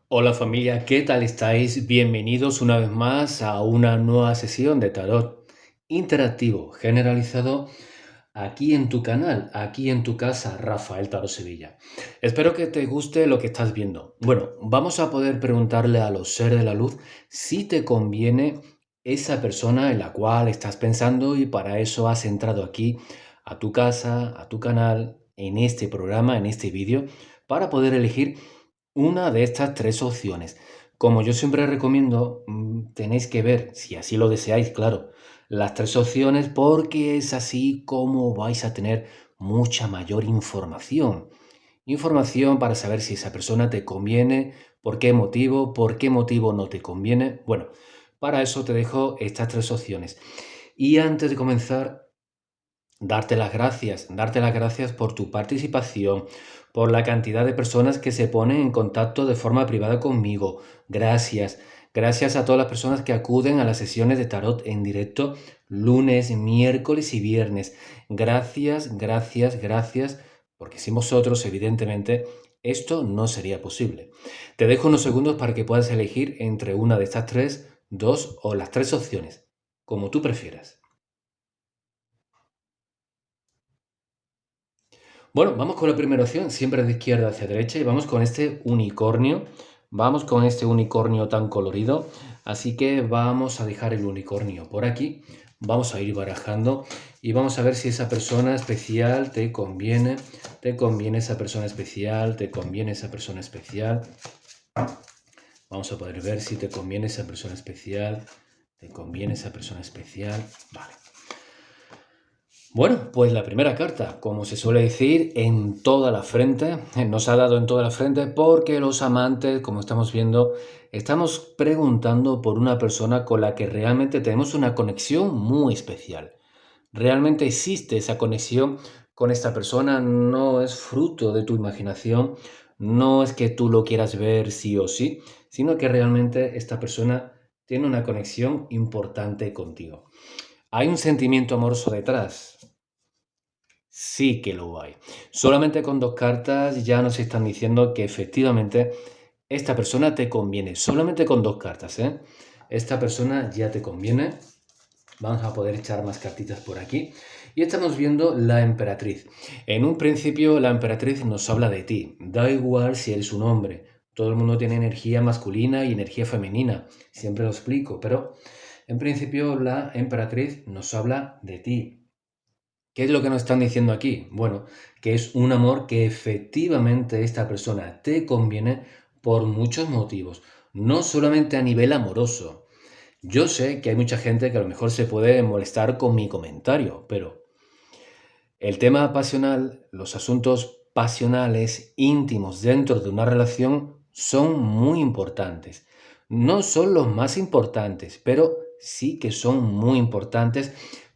Hola familia, ¿qué tal estáis? Bienvenidos una vez más a una nueva sesión de tarot interactivo generalizado aquí en tu canal, aquí en tu casa, Rafael Tarot Sevilla. Espero que te guste lo que estás viendo. Bueno, vamos a poder preguntarle a los seres de la luz si te conviene esa persona en la cual estás pensando y para eso has entrado aquí a tu casa, a tu canal, en este programa, en este vídeo, para poder elegir una de estas tres opciones. Como yo siempre recomiendo, tenéis que ver, si así lo deseáis, claro, las tres opciones porque es así como vais a tener mucha mayor información. Información para saber si esa persona te conviene, por qué motivo no te conviene. Bueno, para eso te dejo estas tres opciones. Y antes de comenzar, darte las gracias por tu participación, por la cantidad de personas que se ponen en contacto de forma privada conmigo. Gracias. Gracias a todas las personas que acuden a las sesiones de tarot en directo lunes, miércoles y viernes. Gracias, gracias, gracias, porque sin vosotros, evidentemente, esto no sería posible. Te dejo unos segundos para que puedas elegir entre una de estas tres, dos o las tres opciones, como tú prefieras. Bueno, vamos con la primera opción, siempre de izquierda hacia derecha, y vamos con este unicornio. Vamos con este unicornio tan colorido. Así que vamos a dejar el unicornio por aquí. Vamos a ir barajando y vamos a ver si esa persona especial te conviene esa persona especial, te conviene esa persona especial. Vamos a poder ver si te conviene esa persona especial, te conviene esa persona especial. Vale. Bueno, pues la primera carta, como se suele decir, en toda la frente, nos ha dado en toda la frente porque los amantes, como estamos viendo, estamos preguntando por una persona con la que realmente tenemos una conexión muy especial. Realmente existe esa conexión con esta persona, no es fruto de tu imaginación, no es que tú lo quieras ver sí o sí, sino que realmente esta persona tiene una conexión importante contigo. ¿Hay un sentimiento amoroso detrás? Sí que lo hay. Solamente con dos cartas ya nos están diciendo que efectivamente esta persona te conviene. Solamente con dos cartas, ¿eh? Esta persona ya te conviene. Vamos a poder echar más cartitas por aquí. Y estamos viendo la emperatriz. En un principio la emperatriz nos habla de ti. Da igual si eres un hombre. Todo el mundo tiene energía masculina y energía femenina. Siempre lo explico. Pero en principio la emperatriz nos habla de ti. ¿Qué es lo que nos están diciendo aquí? Bueno, que es un amor que efectivamente esta persona te conviene por muchos motivos, no solamente a nivel amoroso. Yo sé que hay mucha gente que a lo mejor se puede molestar con mi comentario, pero el tema pasional, los asuntos pasionales íntimos dentro de una relación son muy importantes. No son los más importantes, pero sí que son muy importantes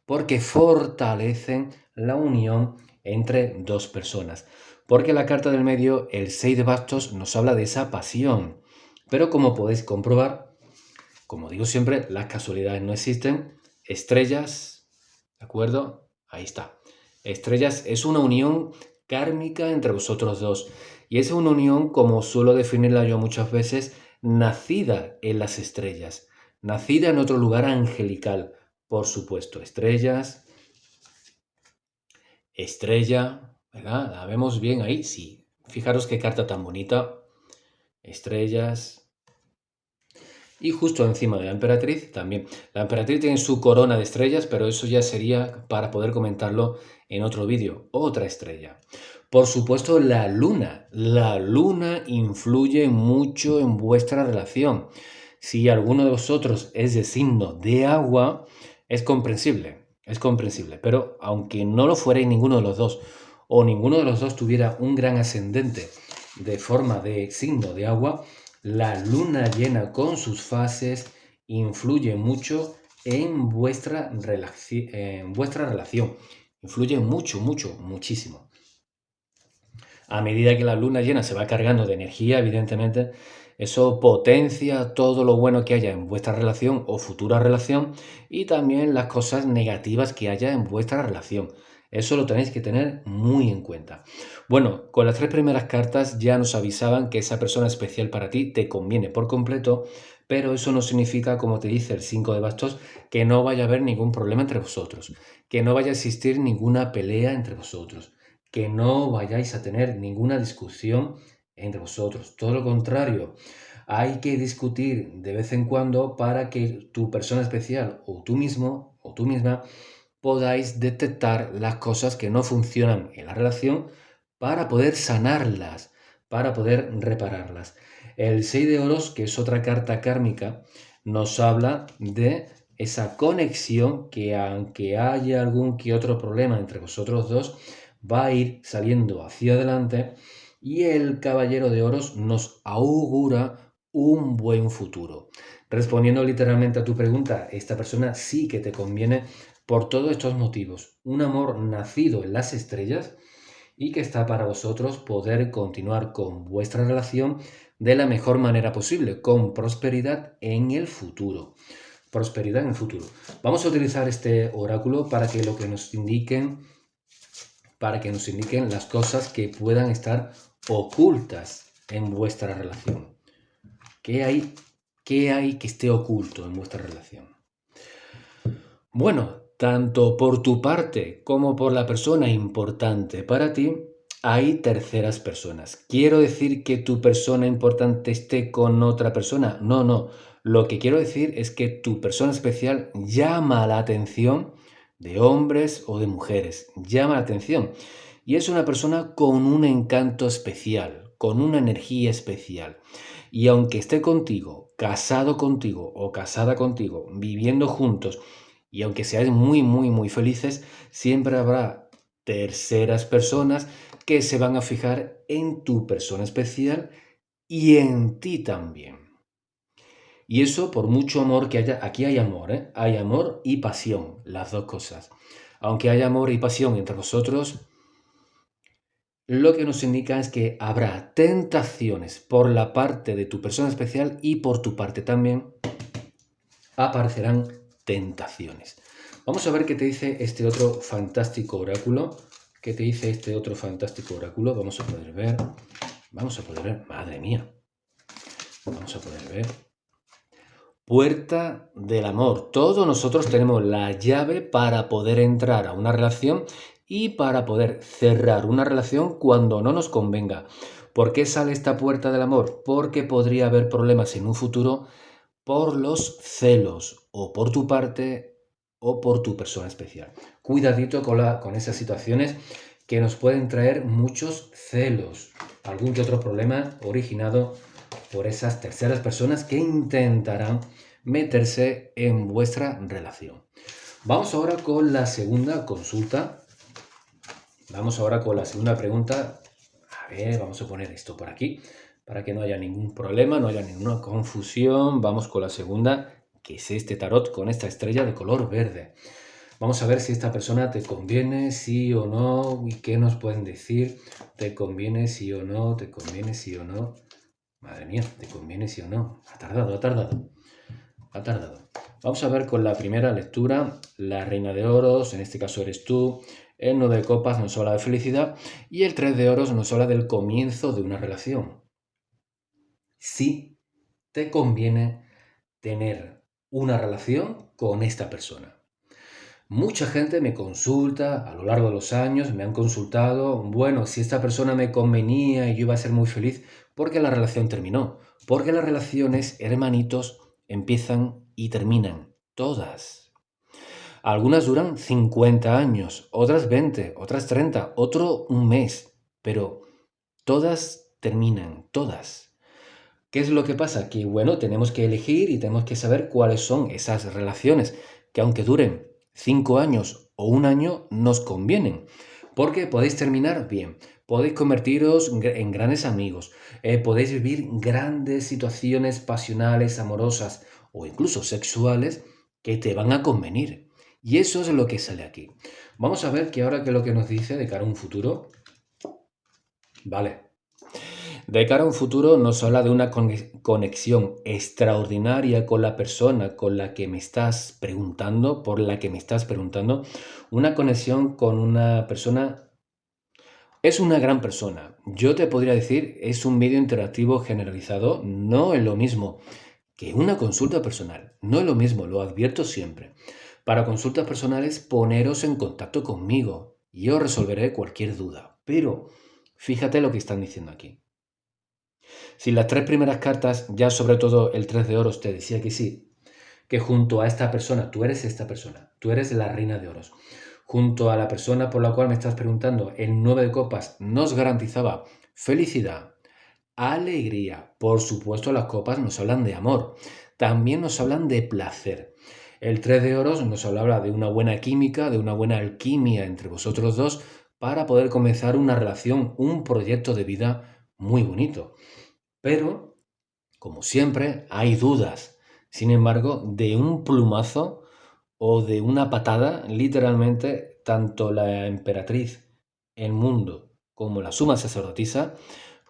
porque fortalecen la unión entre dos personas. Porque la carta del medio, el 6 de bastos, nos habla de esa pasión. Pero como podéis comprobar, como digo siempre, las casualidades no existen. Estrellas, ¿de acuerdo? Ahí está. Estrellas es una unión kármica entre vosotros dos. Y es una unión, como suelo definirla yo muchas veces, nacida en las estrellas. Nacida en otro lugar angelical. Por supuesto, estrellas, estrella, ¿verdad? ¿La vemos bien ahí? Sí. Fijaros qué carta tan bonita. Estrellas, y justo encima de la emperatriz también. La emperatriz tiene su corona de estrellas, pero eso ya sería para poder comentarlo en otro vídeo. Otra estrella. Por supuesto, la luna. La luna influye mucho en vuestra relación. Si alguno de vosotros es de signo de agua, es comprensible. Es comprensible. Pero aunque no lo fuera ninguno de los dos, o ninguno de los dos tuviera un gran ascendente de forma de signo de agua, la luna llena con sus fases influye mucho en vuestra relación. Influye mucho, mucho, muchísimo. A medida que la luna llena se va cargando de energía, evidentemente, eso potencia todo lo bueno que haya en vuestra relación o futura relación y también las cosas negativas que haya en vuestra relación. Eso lo tenéis que tener muy en cuenta. Bueno, con las tres primeras cartas ya nos avisaban que esa persona especial para ti te conviene por completo, pero eso no significa, como te dice el 5 de bastos, que no vaya a haber ningún problema entre vosotros, que no vaya a existir ninguna pelea entre vosotros, que no vayáis a tener ninguna discusión entre vosotros. Todo lo contrario, hay que discutir de vez en cuando para que tu persona especial o tú mismo o tú misma podáis detectar las cosas que no funcionan en la relación para poder sanarlas, para poder repararlas. El 6 de oros, que es otra carta kármica, nos habla de esa conexión que aunque haya algún que otro problema entre vosotros dos, va a ir saliendo hacia adelante y el caballero de oros nos augura un buen futuro. Respondiendo literalmente a tu pregunta, esta persona sí que te conviene por todos estos motivos. Un amor nacido en las estrellas y que está para vosotros poder continuar con vuestra relación de la mejor manera posible, con prosperidad en el futuro. Prosperidad en el futuro. Vamos a utilizar este oráculo para que lo que nos indiquen, para que nos indiquen las cosas que puedan estar ocultas en vuestra relación. ¿Qué hay que esté oculto en vuestra relación? Bueno, tanto por tu parte como por la persona importante para ti, hay terceras personas. ¿Quiero decir que tu persona importante esté con otra persona? No, no. Lo que quiero decir es que tu persona especial llama la atención de hombres o de mujeres. Llama la atención. Y es una persona con un encanto especial, con una energía especial. Y aunque esté contigo, casado contigo o casada contigo, viviendo juntos, y aunque seáis muy, muy, muy felices, siempre habrá terceras personas que se van a fijar en tu persona especial y en ti también. Y eso por mucho amor que haya, aquí hay amor, ¿eh? Hay amor y pasión, las dos cosas. Aunque haya amor y pasión entre vosotros, lo que nos indica es que habrá tentaciones por la parte de tu persona especial y por tu parte también aparecerán tentaciones. Vamos a ver qué te dice este otro fantástico oráculo. ¿Qué te dice este otro fantástico oráculo? Vamos a poder ver. Vamos a poder ver. Madre mía. Vamos a poder ver. Puerta del amor. Todos nosotros tenemos la llave para poder entrar a una relación y para poder cerrar una relación cuando no nos convenga. ¿Por qué sale esta puerta del amor? Porque podría haber problemas en un futuro por los celos, o por tu parte, o por tu persona especial. Cuidadito con esas situaciones que nos pueden traer muchos celos, algún que otro problema originado por esas terceras personas que intentarán meterse en vuestra relación. Vamos ahora con la segunda consulta. Vamos ahora con la segunda pregunta. A ver, vamos a poner esto por aquí para que no haya ningún problema, no haya ninguna confusión. Vamos con la segunda, que es este tarot con esta estrella de color verde. Vamos a ver si esta persona te conviene, sí o no, y qué nos pueden decir. ¿Te conviene sí o no? ¿Te conviene sí o no? Madre mía, ¿te conviene sí o no? Ha tardado, ha tardado. Ha tardado. Vamos a ver con la primera lectura, la reina de oros, en este caso eres tú, el 9 de copas nos habla de felicidad y el 3 de oros nos habla del comienzo de una relación. Sí te conviene tener una relación con esta persona. Mucha gente me consulta a lo largo de los años, me han consultado, bueno, si esta persona me convenía y yo iba a ser muy feliz, porque la relación terminó. Porque las relaciones, hermanitos, empiezan y terminan. Todas. Algunas duran 50 años, otras 20, otras 30, otro un mes, pero todas terminan, todas. ¿Qué es lo que pasa? Que bueno, tenemos que elegir y tenemos que saber cuáles son esas relaciones que aunque duren 5 años o un año, nos convienen. Porque podéis terminar bien, podéis convertiros en grandes amigos, podéis vivir grandes situaciones pasionales, amorosas o incluso sexuales que te van a convenir. Y eso es lo que sale aquí. Vamos a ver que ahora qué es lo que nos dice de cara a un futuro. Vale. De cara a un futuro nos habla de una conexión extraordinaria con la persona con la que me estás preguntando, por la que me estás preguntando, una conexión con una persona. Es una gran persona. Yo te podría decir, es un medio interactivo generalizado, no es lo mismo que una consulta personal. No es lo mismo, lo advierto siempre. Para consultas personales, poneros en contacto conmigo. Yo resolveré cualquier duda. Pero fíjate lo que están diciendo aquí. Si las tres primeras cartas, ya sobre todo el 3 de oros, te decía que sí, que junto a esta persona, tú eres esta persona, tú eres la reina de oros, junto a la persona por la cual me estás preguntando, el 9 de copas nos garantizaba felicidad, alegría. Por supuesto, las copas nos hablan de amor, también nos hablan de placer. El 3 de oros nos hablaba de una buena química, de una buena alquimia entre vosotros dos para poder comenzar una relación, un proyecto de vida muy bonito. Pero, como siempre, hay dudas. Sin embargo, de un plumazo o de una patada, literalmente, tanto la emperatriz, el mundo, como la suma sacerdotisa,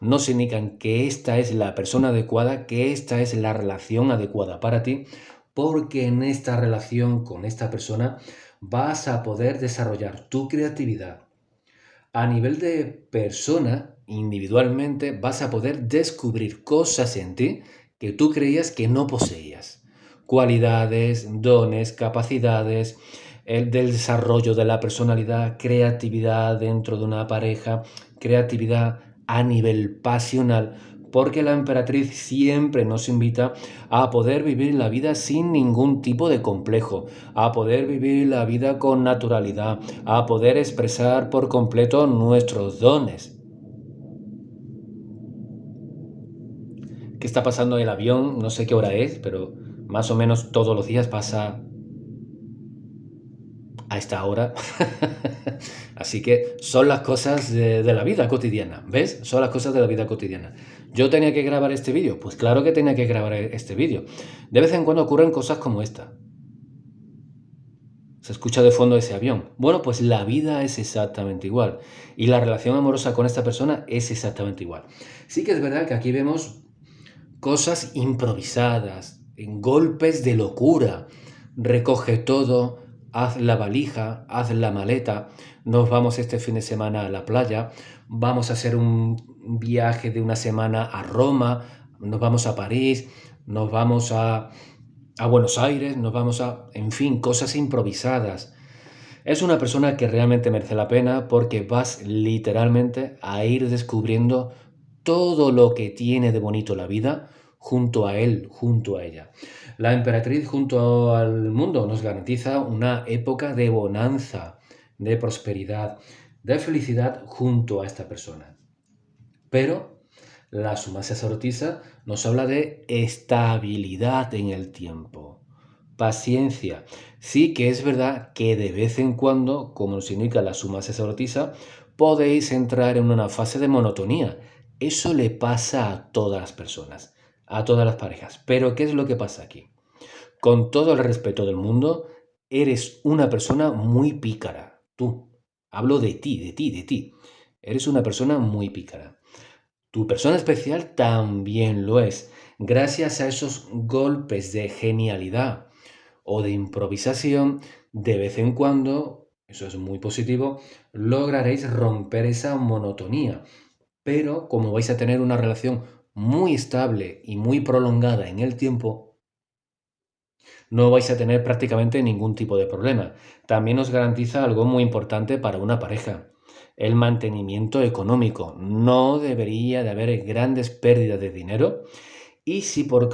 nos indican que esta es la persona adecuada, que esta es la relación adecuada para ti, porque en esta relación con esta persona vas a poder desarrollar tu creatividad. A nivel de persona, individualmente, vas a poder descubrir cosas en ti que tú creías que no poseías. Cualidades, dones, capacidades, el del desarrollo de la personalidad, creatividad dentro de una pareja, creatividad a nivel pasional, porque la emperatriz siempre nos invita a poder vivir la vida sin ningún tipo de complejo, a poder vivir la vida con naturalidad, a poder expresar por completo nuestros dones. ¿Qué está pasando en el avión? No sé qué hora es, pero más o menos todos los días pasa a esta hora. Así que son las cosas de la vida cotidiana, ¿ves? Son las cosas de la vida cotidiana. ¿Yo tenía que grabar este vídeo? Pues claro que tenía que grabar este vídeo. De vez en cuando ocurren cosas como esta. Se escucha de fondo ese avión. Bueno, pues la vida es exactamente igual. Y la relación amorosa con esta persona es exactamente igual. Sí que es verdad que aquí vemos cosas improvisadas, en golpes de locura. Recoge todo, haz la valija, haz la maleta, nos vamos este fin de semana a la playa, vamos a hacer un viaje de una semana a Roma, nos vamos a París, nos vamos a Buenos Aires, nos vamos en fin, cosas improvisadas. Es una persona que realmente merece la pena porque vas literalmente a ir descubriendo todo lo que tiene de bonito la vida junto a él, junto a ella. La emperatriz junto al mundo nos garantiza una época de bonanza, de prosperidad, de felicidad junto a esta persona. Pero la suma sacerdotisa nos habla de estabilidad en el tiempo, paciencia. Sí que es verdad que de vez en cuando, como nos indica la suma sacerdotisa, podéis entrar en una fase de monotonía. Eso le pasa a todas las personas, a todas las parejas. Pero ¿qué es lo que pasa aquí? Con todo el respeto del mundo, eres una persona muy pícara. Tú. Hablo de ti, de ti, de ti. Eres una persona muy pícara. Tu persona especial también lo es, gracias a esos golpes de genialidad o de improvisación, de vez en cuando, eso es muy positivo, lograréis romper esa monotonía. Pero como vais a tener una relación muy estable y muy prolongada en el tiempo, no vais a tener prácticamente ningún tipo de problema. También os garantiza algo muy importante para una pareja: el mantenimiento económico. No debería de haber grandes pérdidas de dinero, y si por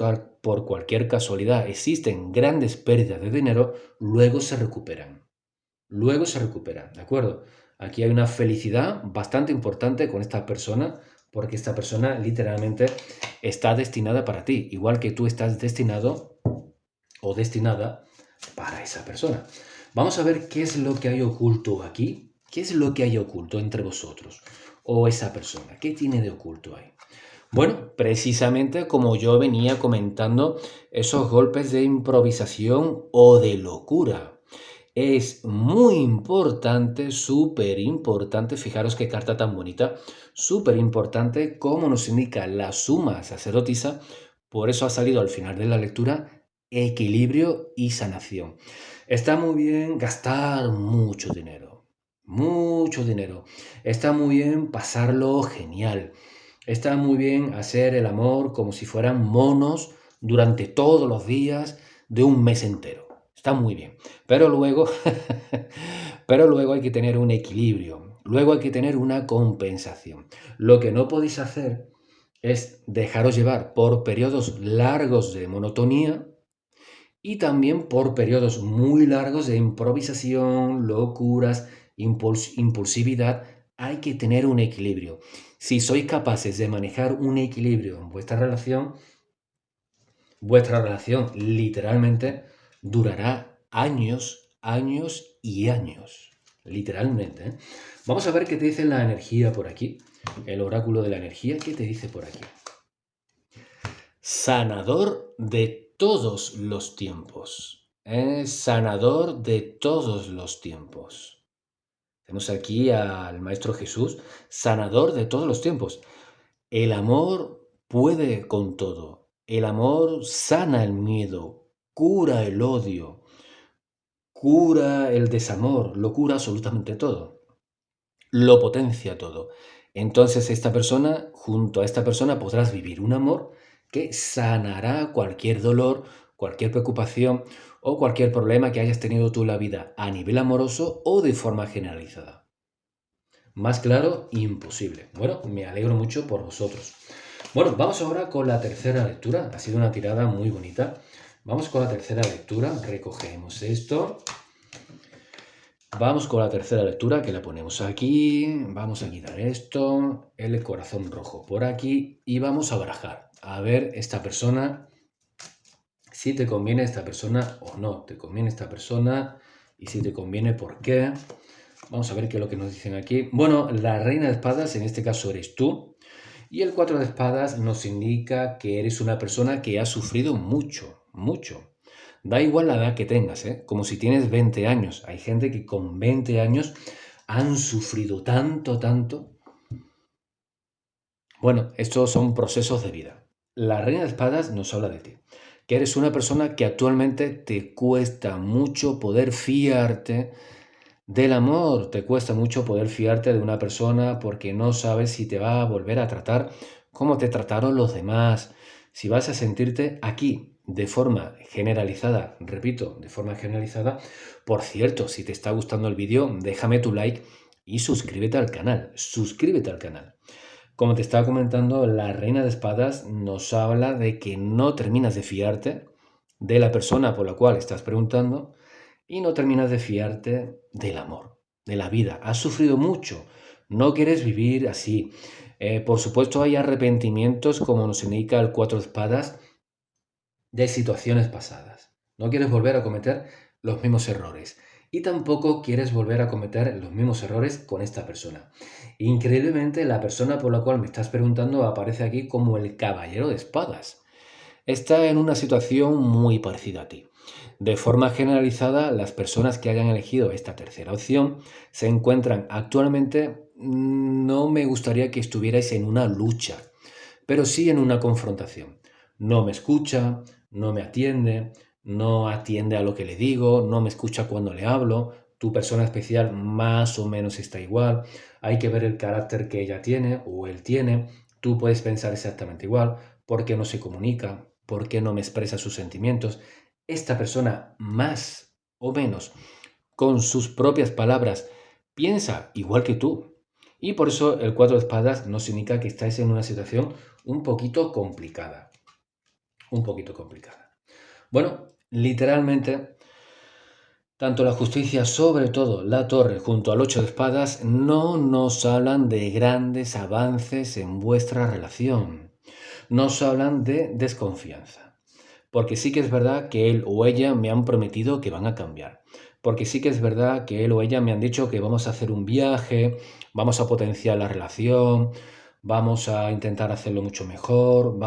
cualquier casualidad existen grandes pérdidas de dinero, luego se recuperan. Luego se recuperan, ¿de acuerdo? Aquí hay una felicidad bastante importante con esta persona, porque esta persona literalmente está destinada para ti, igual que tú estás destinado o destinada para esa persona. Vamos a ver qué es lo que hay oculto aquí. ¿Qué es lo que hay oculto entre vosotros o esa persona? ¿Qué tiene de oculto ahí? Bueno, precisamente como yo venía comentando, esos golpes de improvisación o de locura. Es muy importante, súper importante, fijaros qué carta tan bonita, súper importante como nos indica la suma sacerdotisa, por eso ha salido al final de la lectura equilibrio y sanación. Está muy bien gastar mucho dinero, mucho dinero. Está muy bien pasarlo genial. Está muy bien hacer el amor como si fueran monos durante todos los días de un mes entero. Está muy bien. Pero luego, pero luego hay que tener un equilibrio. Luego hay que tener una compensación. Lo que no podéis hacer es dejaros llevar por periodos largos de monotonía y también por periodos muy largos de improvisación, locuras, impulsividad. Hay que tener un equilibrio. Si sois capaces de manejar un equilibrio en vuestra relación literalmente durará años, años y años. Literalmente, ¿eh? Vamos a ver qué te dice la energía por aquí. El oráculo de la energía, ¿qué te dice por aquí? Sanador de todos los tiempos. Es sanador de todos los tiempos. Tenemos aquí al Maestro Jesús, sanador de todos los tiempos. El amor puede con todo. El amor sana el miedo, cura el odio, cura el desamor, lo cura absolutamente todo, lo potencia todo. Entonces junto a esta persona podrás vivir un amor que sanará cualquier dolor, cualquier preocupación o cualquier problema que hayas tenido tú en la vida a nivel amoroso o de forma generalizada. Más claro, imposible. Bueno, me alegro mucho por vosotros. Bueno, vamos ahora con la tercera lectura. Ha sido una tirada muy bonita. Vamos con la tercera lectura. Recogemos esto. Vamos con la tercera lectura, que la ponemos aquí. Vamos a quitar esto. El corazón rojo por aquí. Y vamos a barajar. A ver esta persona. Si te conviene esta persona o no. Te conviene esta persona. Y si te conviene, ¿por qué? Vamos a ver qué es lo que nos dicen aquí. Bueno, la reina de espadas, en este caso eres tú. Y el 4 de espadas nos indica que eres una persona que ha sufrido mucho, mucho. Da igual la edad que tengas, ¿eh? Como si tienes 20 años. Hay gente que con 20 años han sufrido tanto, tanto. Bueno, estos son procesos de vida. La reina de espadas nos habla de ti. Que eres una persona que actualmente te cuesta mucho poder fiarte del amor. Te cuesta mucho poder fiarte de una persona porque no sabes si te va a volver a tratar como te trataron los demás, si vas a sentirte aquí de forma generalizada, repito, de forma generalizada. Por cierto, si te está gustando el vídeo, déjame tu like y suscríbete al canal, suscríbete al canal. Como te estaba comentando, la reina de espadas nos habla de que no terminas de fiarte de la persona por la cual estás preguntando y no terminas de fiarte del amor, de la vida. Has sufrido mucho, no quieres vivir así. Por supuesto hay arrepentimientos, como nos indica el 4 de espadas, de situaciones pasadas. No quieres volver a cometer los mismos errores. Y tampoco quieres volver a cometer los mismos errores con esta persona. Increíblemente, la persona por la cual me estás preguntando aparece aquí como el caballero de espadas. Está en una situación muy parecida a ti. De forma generalizada, las personas que hayan elegido esta tercera opción se encuentran actualmente, no me gustaría que estuvierais en una lucha, pero sí en una confrontación. No me escucha, no me atiende, no atiende a lo que le digo, no me escucha cuando le hablo. Tu persona especial más o menos está igual. Hay que ver el carácter que ella tiene o él tiene. Tú puedes pensar exactamente igual. ¿Por qué no se comunica? ¿Por qué no me expresa sus sentimientos? Esta persona más o menos con sus propias palabras piensa igual que tú. Y por eso el 4 de espadas nos indica que estáis en una situación un poquito complicada. Un poquito complicada. Bueno, literalmente, tanto la justicia, sobre todo la torre, junto al 8 de espadas, no nos hablan de grandes avances en vuestra relación. Nos hablan de desconfianza. Porque sí que es verdad que él o ella me han prometido que van a cambiar. Porque sí que es verdad que él o ella me han dicho que vamos a hacer un viaje, vamos a potenciar la relación, vamos a intentar hacerlo mucho mejor,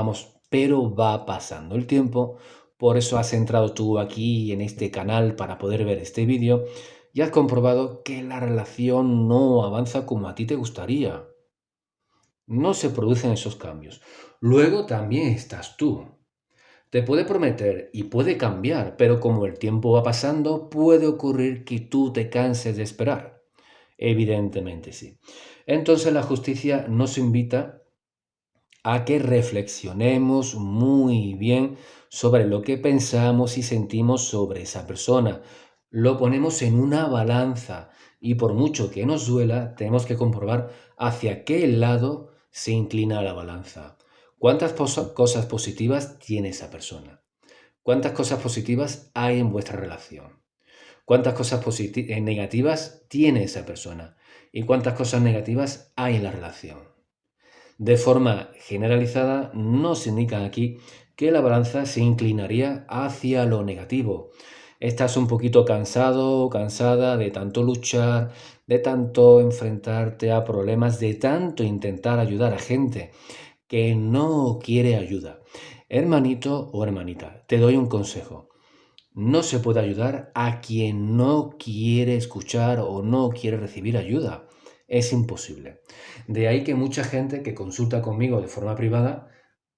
pero va pasando el tiempo, por eso has entrado tú aquí en este canal para poder ver este vídeo y has comprobado que la relación no avanza como a ti te gustaría. No se producen esos cambios. Luego también estás tú. Te puede prometer y puede cambiar, pero como el tiempo va pasando, puede ocurrir que tú te canses de esperar. Evidentemente sí. Entonces la justicia nos invita a que reflexionemos muy bien sobre lo que pensamos y sentimos sobre esa persona. Lo ponemos en una balanza y por mucho que nos duela, tenemos que comprobar hacia qué lado se inclina la balanza. ¿Cuántas cosas positivas tiene esa persona? ¿Cuántas cosas positivas hay en vuestra relación? ¿Cuántas cosas negativas tiene esa persona? ¿Y cuántas cosas negativas hay en la relación? De forma generalizada, nos indican aquí que la balanza se inclinaría hacia lo negativo. Estás un poquito cansado o cansada de tanto luchar, de tanto enfrentarte a problemas, de tanto intentar ayudar a gente que no quiere ayuda. Hermanito o hermanita, te doy un consejo. No se puede ayudar a quien no quiere escuchar o no quiere recibir ayuda. Es imposible. De ahí que mucha gente que consulta conmigo de forma privada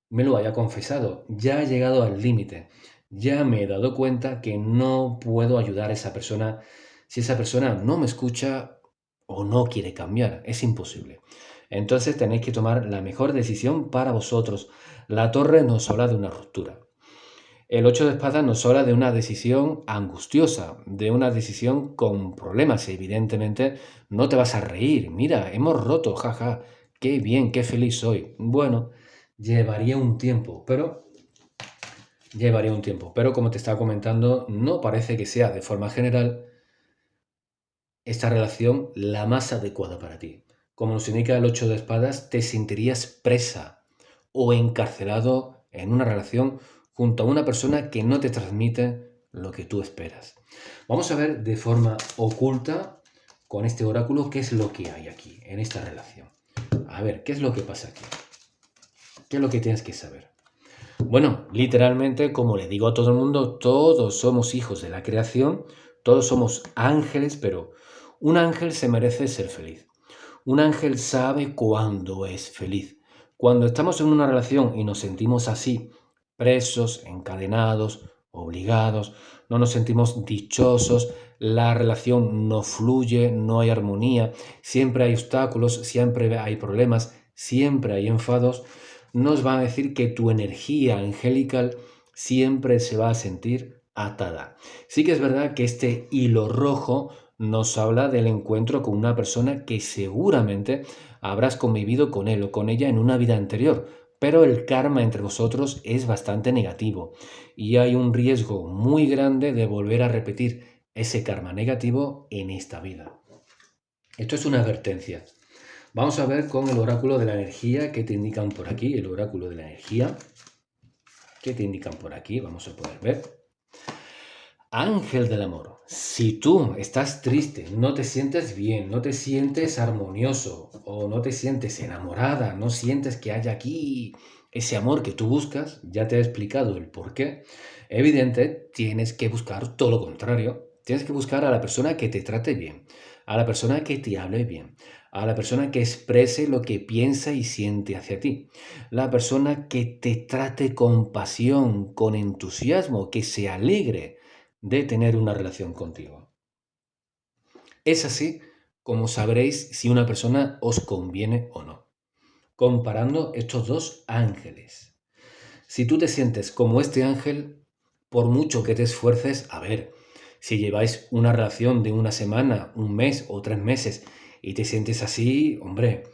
me lo haya confesado. Ya he llegado al límite. Ya me he dado cuenta que no puedo ayudar a esa persona si esa persona no me escucha o no quiere cambiar. Es imposible. Entonces tenéis que tomar la mejor decisión para vosotros. La torre nos habla de una ruptura. El 8 de espadas nos habla de una decisión angustiosa, de una decisión con problemas. Evidentemente, no te vas a reír. Mira, hemos roto, jaja. Qué bien, qué feliz soy. Bueno, llevaría un tiempo, pero como te estaba comentando, no parece que sea de forma general esta relación la más adecuada para ti. Como nos indica el 8 de espadas, te sentirías presa o encarcelado en una relación junto a una persona que no te transmite lo que tú esperas. Vamos a ver de forma oculta con este oráculo qué es lo que hay aquí, en esta relación. A ver, ¿qué es lo que pasa aquí? ¿Qué es lo que tienes que saber? Bueno, literalmente, como le digo a todo el mundo, todos somos hijos de la creación, todos somos ángeles, pero un ángel se merece ser feliz. Un ángel sabe cuándo es feliz. Cuando estamos en una relación y nos sentimos así, presos, encadenados, obligados, no nos sentimos dichosos, la relación no fluye, no hay armonía, siempre hay obstáculos, siempre hay problemas, siempre hay enfados, nos va a decir que tu energía angelical siempre se va a sentir atada. Sí que es verdad que este hilo rojo nos habla del encuentro con una persona que seguramente habrás convivido con él o con ella en una vida anterior, pero el karma entre vosotros es bastante negativo y hay un riesgo muy grande de volver a repetir ese karma negativo en esta vida. Esto es una advertencia. Vamos a ver con el oráculo de la energía que te indican por aquí, el oráculo de la energía que te indican por aquí, vamos a poder ver. Ángel del amor, si tú estás triste, no te sientes bien, no te sientes armonioso o no te sientes enamorada, no sientes que haya aquí ese amor que tú buscas, ya te he explicado el por qué, evidente, tienes que buscar todo lo contrario. Tienes que buscar a la persona que te trate bien, a la persona que te hable bien, a la persona que exprese lo que piensa y siente hacia ti, la persona que te trate con pasión, con entusiasmo, que se alegre de tener una relación contigo. Es así como sabréis si una persona os conviene o no, comparando estos dos ángeles. Si tú te sientes como este ángel, por mucho que te esfuerces, a ver, si lleváis una relación de una semana, un mes o 3 meses y te sientes así, hombre,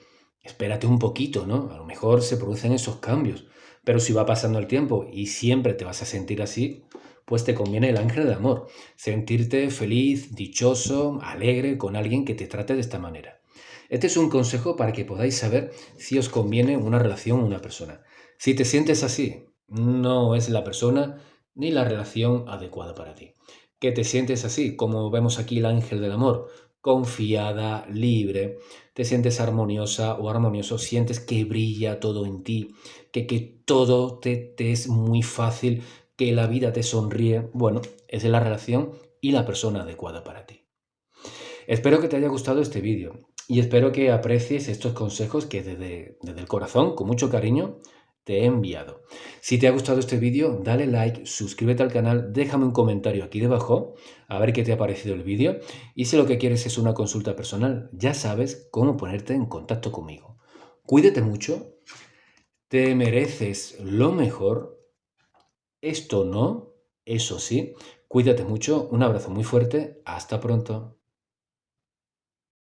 espérate un poquito, ¿no? A lo mejor se producen esos cambios, pero si va pasando el tiempo y siempre te vas a sentir así, pues te conviene el ángel del amor, sentirte feliz, dichoso, alegre con alguien que te trate de esta manera. Este es un consejo para que podáis saber si os conviene una relación o una persona. Si te sientes así, no es la persona ni la relación adecuada para ti. Que te sientes así, como vemos aquí el ángel del amor, confiada, libre, te sientes armoniosa o armonioso, sientes que brilla todo en ti, que todo te es muy fácil, que la vida te sonríe, bueno, es la relación y la persona adecuada para ti. Espero que te haya gustado este vídeo y espero que aprecies estos consejos que desde el corazón, con mucho cariño, te he enviado. Si te ha gustado este vídeo, dale like, suscríbete al canal, déjame un comentario aquí debajo a ver qué te ha parecido el vídeo y si lo que quieres es una consulta personal, ya sabes cómo ponerte en contacto conmigo. Cuídate mucho, te mereces lo mejor, esto no, eso sí, cuídate mucho, un abrazo muy fuerte, hasta pronto.